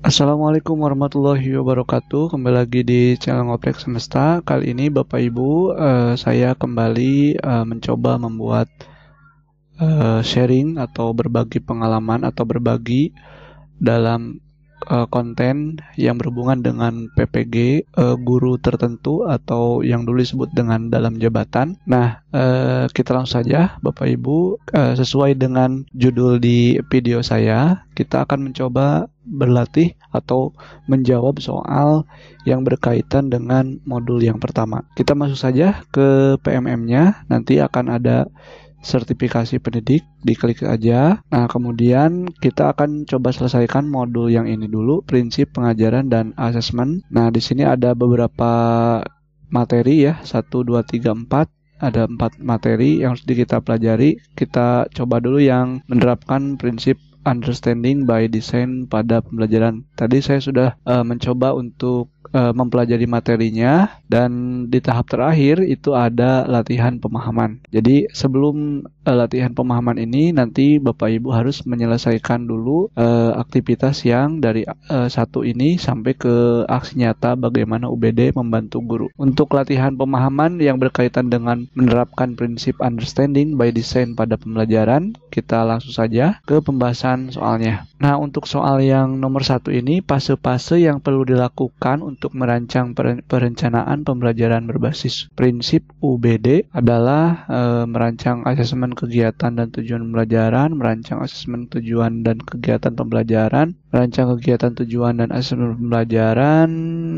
Assalamualaikum warahmatullahi wabarakatuh. Kembali lagi di channel Ngoprek Semesta. Kali ini Bapak Ibu, saya kembali mencoba membuat sharing atau berbagi pengalaman atau berbagi dalam konten yang berhubungan dengan PPG guru tertentu atau yang dulu disebut dengan dalam jabatan. Nah, kita langsung saja Bapak Ibu, sesuai dengan judul di video saya, kita akan mencoba berlatih atau menjawab soal yang berkaitan dengan modul yang pertama. Kita masuk saja ke PMM-nya, nanti akan ada sertifikasi pendidik, diklik aja. Nah, kemudian kita akan coba selesaikan modul yang ini dulu, prinsip pengajaran dan asesmen. Nah, di sini ada beberapa materi ya, 1, 2, 3, 4. Ada 4 materi yang harus kita pelajari. Kita coba dulu yang menerapkan prinsip understanding by design pada pembelajaran. Tadi saya sudah mencoba untuk mempelajari materinya, dan di tahap terakhir itu ada latihan pemahaman. Jadi sebelum latihan pemahaman ini, nanti Bapak Ibu harus menyelesaikan dulu aktivitas yang dari 1 ini sampai ke aksi nyata bagaimana UBD membantu guru. Untuk latihan pemahaman yang berkaitan dengan menerapkan prinsip understanding by design pada pembelajaran, kita langsung saja ke pembahasan soalnya. Nah, untuk soal yang nomor 1 ini, fase-fase yang perlu dilakukan untuk merancang perencanaan pembelajaran berbasis prinsip UBD adalah merancang asesmen kegiatan dan tujuan pembelajaran, merancang asesmen tujuan dan kegiatan pembelajaran, merancang kegiatan tujuan dan asesmen pembelajaran,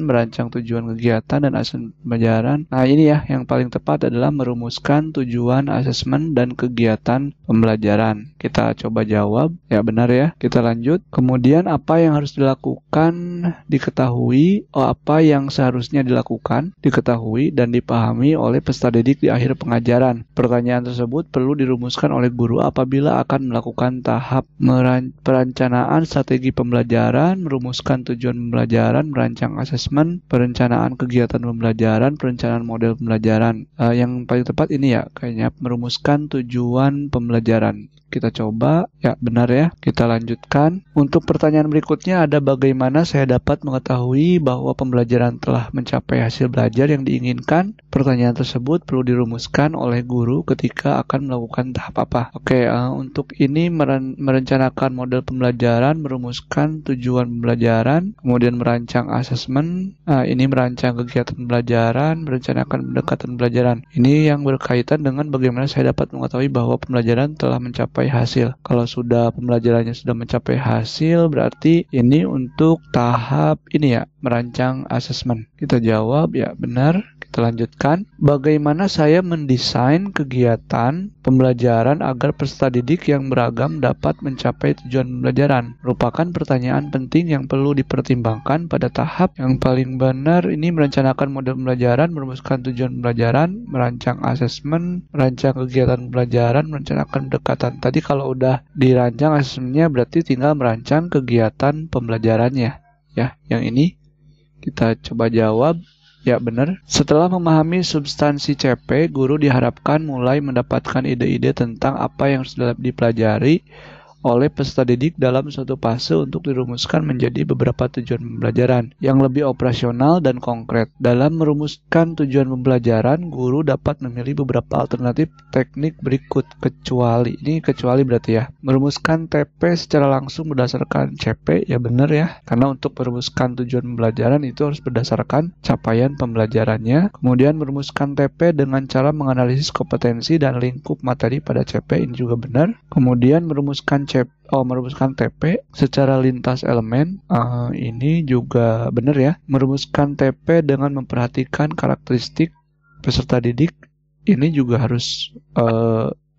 merancang tujuan kegiatan dan asesmen pembelajaran. Nah, ini ya yang paling tepat adalah merumuskan tujuan asesmen dan kegiatan pembelajaran. Kita coba jawab, ya benar ya. Kita lanjut. Kemudian apa yang harus dilakukan diketahui, apa yang seharusnya dilakukan diketahui dan dipahami oleh peserta didik di akhir pengajaran. Pertanyaan tersebut perlu dirumuskan oleh guru apabila akan melakukan tahap perencanaan strategi pembelajaran, merumuskan tujuan pembelajaran, merancang asesmen, perencanaan kegiatan pembelajaran, perencanaan model pembelajaran. Yang paling tepat ini ya, kayaknya merumuskan tujuan pembelajaran. Kita coba, ya benar ya. Kita lanjutkan. Untuk pertanyaan berikutnya ada bagaimana saya dapat mengetahui bahwa pembelajaran telah mencapai hasil belajar yang diinginkan. Pertanyaan tersebut perlu dirumuskan oleh guru ketika akan melakukan tahap apa. Oke, untuk ini merencanakan model pembelajaran, merumuskan tujuan pembelajaran, kemudian merancang asesmen, ini merancang kegiatan pembelajaran, merencanakan pendekatan pembelajaran. Ini yang berkaitan dengan bagaimana saya dapat mengetahui bahwa pembelajaran telah mencapai hasil. Kalau sudah pembelajarannya sudah mencapai hasil, berarti ini untuk tahap ini ya, merancang asesmen. Kita jawab, ya benar. Kita lanjutkan. Bagaimana saya mendesain kegiatan pembelajaran agar peserta didik yang beragam dapat mencapai tujuan pembelajaran? Merupakan pertanyaan penting yang perlu dipertimbangkan pada tahap yang paling benar. Ini merencanakan model pembelajaran, merumuskan tujuan pembelajaran, merancang asesmen, merancang kegiatan pembelajaran, merencanakan pendekatan. Tadi kalau udah dirancang asesmennya, berarti tinggal merancang kegiatan pembelajarannya. Ya, yang ini kita coba jawab. Ya benar. Setelah memahami substansi CP, guru diharapkan mulai mendapatkan ide-ide tentang apa yang harus dipelajari oleh peserta didik dalam suatu fase untuk dirumuskan menjadi beberapa tujuan pembelajaran yang lebih operasional dan konkret. Dalam merumuskan tujuan pembelajaran, guru dapat memilih beberapa alternatif teknik berikut, kecuali. Ini kecuali berarti ya. Merumuskan TP secara langsung berdasarkan CP, ya benar ya. Karena untuk merumuskan tujuan pembelajaran itu harus berdasarkan capaian pembelajarannya. Kemudian merumuskan TP dengan cara menganalisis kompetensi dan lingkup materi pada CP, ini juga benar. Kemudian merumuskan TP secara lintas elemen, ini juga benar ya. Merumuskan TP dengan memperhatikan karakteristik peserta didik, ini juga harus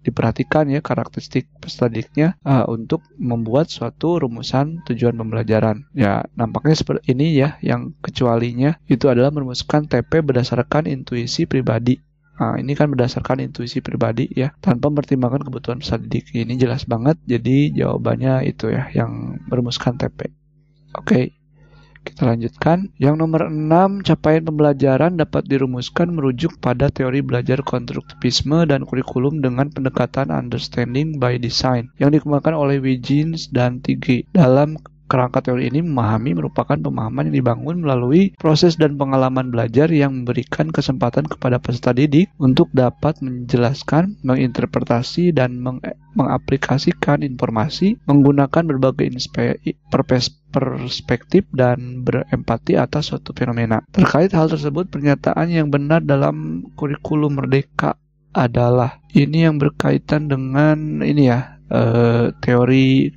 diperhatikan ya karakteristik peserta didiknya untuk membuat suatu rumusan tujuan pembelajaran. Ya, nampaknya seperti ini ya. Yang kecualinya itu adalah merumuskan TP berdasarkan intuisi pribadi. Nah, ini kan berdasarkan intuisi pribadi ya, tanpa mempertimbangkan kebutuhan peserta didik. Ini jelas banget, jadi jawabannya itu ya, yang merumuskan TP. Oke, kita lanjutkan. Yang nomor 6, capaian pembelajaran dapat dirumuskan merujuk pada teori belajar konstruktivisme dan kurikulum dengan pendekatan understanding by design yang dikembangkan oleh Wiggins dan Tighe. Dalam Kerangka teori ini memahami merupakan pemahaman yang dibangun melalui proses dan pengalaman belajar yang memberikan kesempatan kepada peserta didik untuk dapat menjelaskan, menginterpretasi, dan mengaplikasikan informasi menggunakan berbagai perspektif dan berempati atas suatu fenomena. Terkait hal tersebut, pernyataan yang benar dalam kurikulum Merdeka adalah ini yang berkaitan dengan ini ya, teori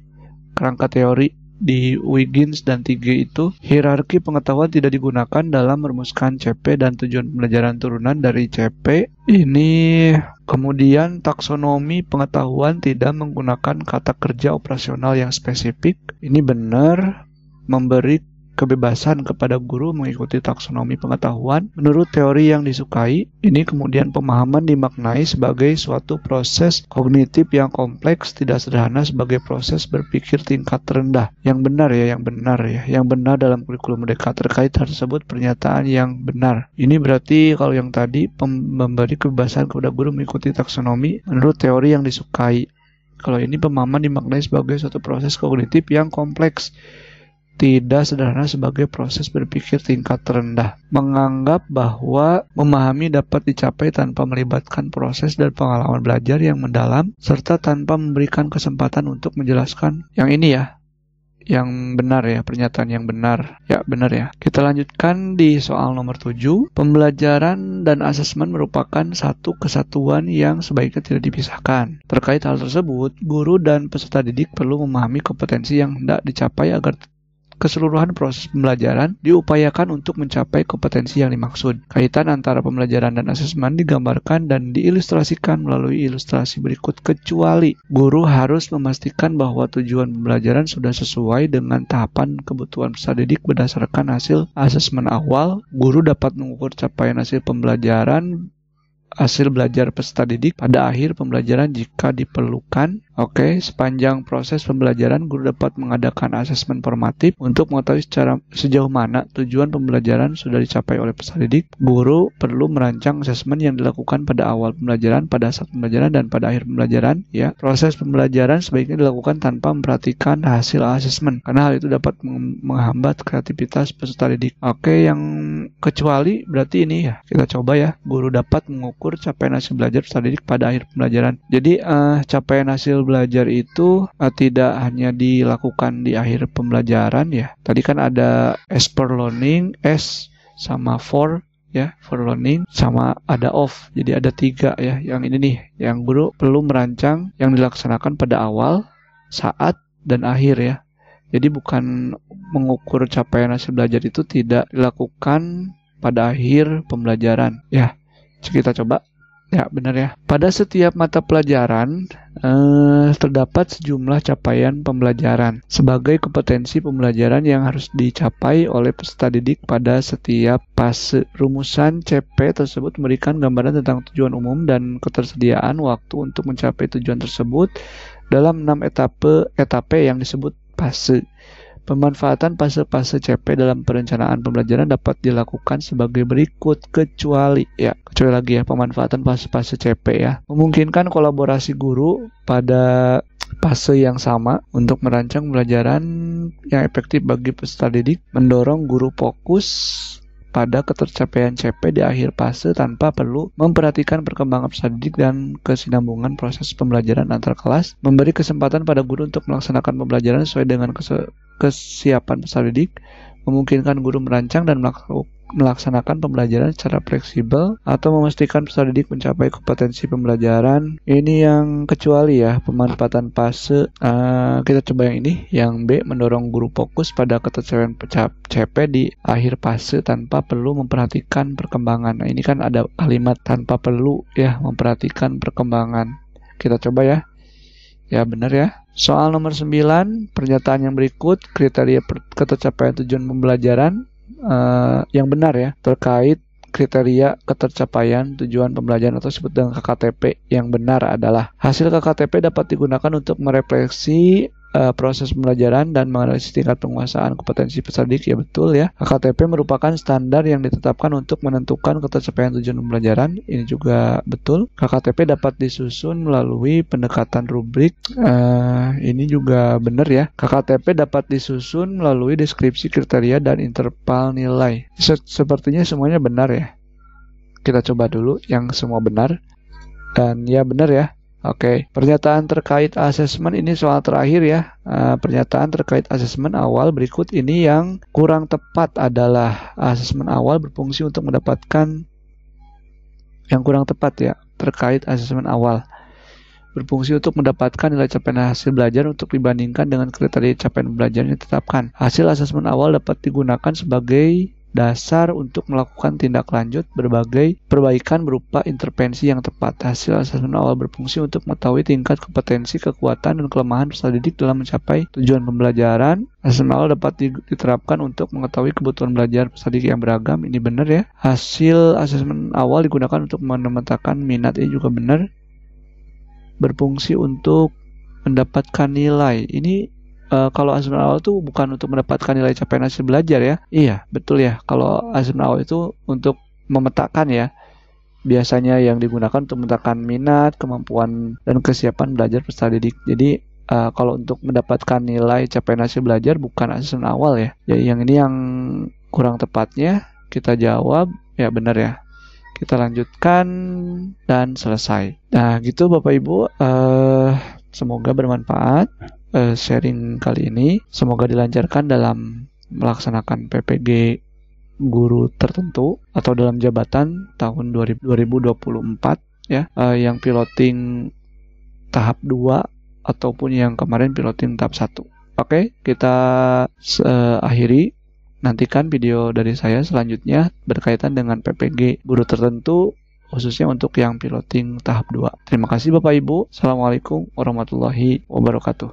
kerangka teori di Huygens dan Tighe itu, hierarki pengetahuan tidak digunakan dalam merumuskan CP dan tujuan pembelajaran turunan dari CP. Ini kemudian taksonomi pengetahuan tidak menggunakan kata kerja operasional yang spesifik. Ini benar, memberi kebebasan kepada guru mengikuti taksonomi pengetahuan menurut teori yang disukai. Ini kemudian pemahaman dimaknai sebagai suatu proses kognitif yang kompleks, tidak sederhana sebagai proses berpikir tingkat rendah. Yang benar dalam kurikulum Merdeka. Terkait hal tersebut, pernyataan yang benar. Ini berarti kalau yang tadi memberi kebebasan kepada guru mengikuti taksonomi menurut teori yang disukai. Kalau ini pemahaman dimaknai sebagai suatu proses kognitif yang kompleks, tidak sederhana sebagai proses berpikir tingkat rendah. Menganggap bahwa memahami dapat dicapai tanpa melibatkan proses dan pengalaman belajar yang mendalam, serta tanpa memberikan kesempatan untuk menjelaskan. Yang ini ya, yang benar ya, pernyataan yang benar. Ya, benar ya. Kita lanjutkan di soal nomor 7. Pembelajaran dan asesmen merupakan satu kesatuan yang sebaiknya tidak dipisahkan. Terkait hal tersebut, guru dan peserta didik perlu memahami kompetensi yang hendak dicapai agar keseluruhan proses pembelajaran diupayakan untuk mencapai kompetensi yang dimaksud. Kaitan antara pembelajaran dan asesmen digambarkan dan diilustrasikan melalui ilustrasi berikut. Kecuali guru harus memastikan bahwa tujuan pembelajaran sudah sesuai dengan tahapan kebutuhan peserta didik berdasarkan hasil asesmen awal. Guru dapat mengukur capaian hasil belajar peserta didik pada akhir pembelajaran jika diperlukan. Sepanjang proses pembelajaran, guru dapat mengadakan asesmen formatif untuk mengetahui sejauh mana tujuan pembelajaran sudah dicapai oleh peserta didik. Guru perlu merancang asesmen yang dilakukan pada awal pembelajaran, pada saat pembelajaran, dan pada akhir pembelajaran. Ya, proses pembelajaran sebaiknya dilakukan tanpa memperhatikan hasil asesmen, karena hal itu dapat menghambat kreativitas peserta didik. Yang kecuali berarti ini ya, kita coba ya, guru dapat mengukur capaian hasil belajar peserta didik pada akhir pembelajaran. Jadi capaian hasil belajar itu tidak hanya dilakukan di akhir pembelajaran ya. Tadi kan ada as per learning, as sama for ya, for learning, sama ada of. Jadi ada 3 ya. Yang ini nih, yang guru perlu merancang yang dilaksanakan pada awal, saat, dan akhir ya. Jadi bukan mengukur capaian hasil belajar itu tidak dilakukan pada akhir pembelajaran ya. Kita coba. Ya, benar ya. Pada setiap mata pelajaran terdapat sejumlah capaian pembelajaran sebagai kompetensi pembelajaran yang harus dicapai oleh peserta didik pada setiap fase. Rumusan CP tersebut memberikan gambaran tentang tujuan umum dan ketersediaan waktu untuk mencapai tujuan tersebut dalam 6 etape yang disebut fase. Pemanfaatan fase-fase CP dalam perencanaan pembelajaran dapat dilakukan sebagai berikut, kecuali lagi ya, pemanfaatan fase-fase CP ya, memungkinkan kolaborasi guru pada fase yang sama untuk merancang pembelajaran yang efektif bagi peserta didik, mendorong guru fokus pada ketercapaian CP di akhir fase tanpa perlu memperhatikan perkembangan peserta didik dan kesinambungan proses pembelajaran antar kelas, memberi kesempatan pada guru untuk melaksanakan pembelajaran sesuai dengan kesiapan peserta didik, memungkinkan guru merancang dan melaksanakan pembelajaran secara fleksibel atau memastikan peserta didik mencapai kompetensi pembelajaran. Ini yang kecuali ya, pemanfaatan fase. Kita coba yang ini, yang B, mendorong guru fokus pada ketercapaian CP di akhir fase tanpa perlu memperhatikan perkembangan. Nah, ini kan ada kalimat tanpa perlu ya memperhatikan perkembangan. Kita coba ya. Ya, benar ya. Soal nomor 9, pernyataan yang berikut, kriteria ketercapaian tujuan pembelajaran yang benar ya, terkait kriteria ketercapaian tujuan pembelajaran atau disebut dengan KKTP. Yang benar adalah hasil KKTP dapat digunakan untuk merefleksi proses pembelajaran dan menganalisis tingkat penguasaan kompetensi peserta didik. Ya betul ya. KKTP merupakan standar yang ditetapkan untuk menentukan ketercapaian tujuan pembelajaran. Ini juga betul. KKTP dapat disusun melalui pendekatan rubrik. Ini juga benar ya. KKTP dapat disusun melalui deskripsi kriteria dan interval nilai. Sepertinya semuanya benar ya. Kita coba dulu yang semua benar. Dan ya benar ya. Oke, pernyataan terkait asesmen ini soal terakhir ya. Pernyataan terkait asesmen awal berikut ini yang kurang tepat adalah asesmen awal berfungsi untuk mendapatkan yang kurang tepat ya terkait asesmen awal berfungsi untuk mendapatkan nilai capaian hasil belajar untuk dibandingkan dengan kriteria capaian belajar yang ditetapkan. Hasil asesmen awal dapat digunakan sebagai dasar untuk melakukan tindak lanjut berbagai perbaikan berupa intervensi yang tepat. Hasil asesmen awal berfungsi untuk mengetahui tingkat kompetensi, kekuatan, dan kelemahan peserta didik dalam mencapai tujuan pembelajaran. Asesmen awal dapat diterapkan untuk mengetahui kebutuhan belajar peserta didik yang beragam. Ini benar ya. Hasil asesmen awal digunakan untuk memetakan minat. Ini juga benar. Berfungsi untuk mendapatkan nilai. Ini kalau asesmen awal itu bukan untuk mendapatkan nilai capaian hasil belajar ya. Iya, betul ya. Kalau asesmen awal itu untuk memetakan ya. Biasanya yang digunakan untuk memetakan minat, kemampuan, dan kesiapan belajar peserta didik. Jadi kalau untuk mendapatkan nilai capaian hasil belajar bukan asesmen awal ya. Jadi yang ini yang kurang tepatnya kita jawab ya benar ya. Kita lanjutkan dan selesai. Nah gitu Bapak Ibu. Semoga bermanfaat. Sharing kali ini, semoga dilancarkan dalam melaksanakan PPG guru tertentu atau dalam jabatan tahun 2024 ya, yang piloting tahap 2 ataupun yang kemarin piloting tahap 1. Oke, kita akhiri. Nantikan video dari saya selanjutnya berkaitan dengan PPG guru tertentu khususnya untuk yang piloting tahap 2. Terima kasih Bapak Ibu. Assalamualaikum warahmatullahi wabarakatuh.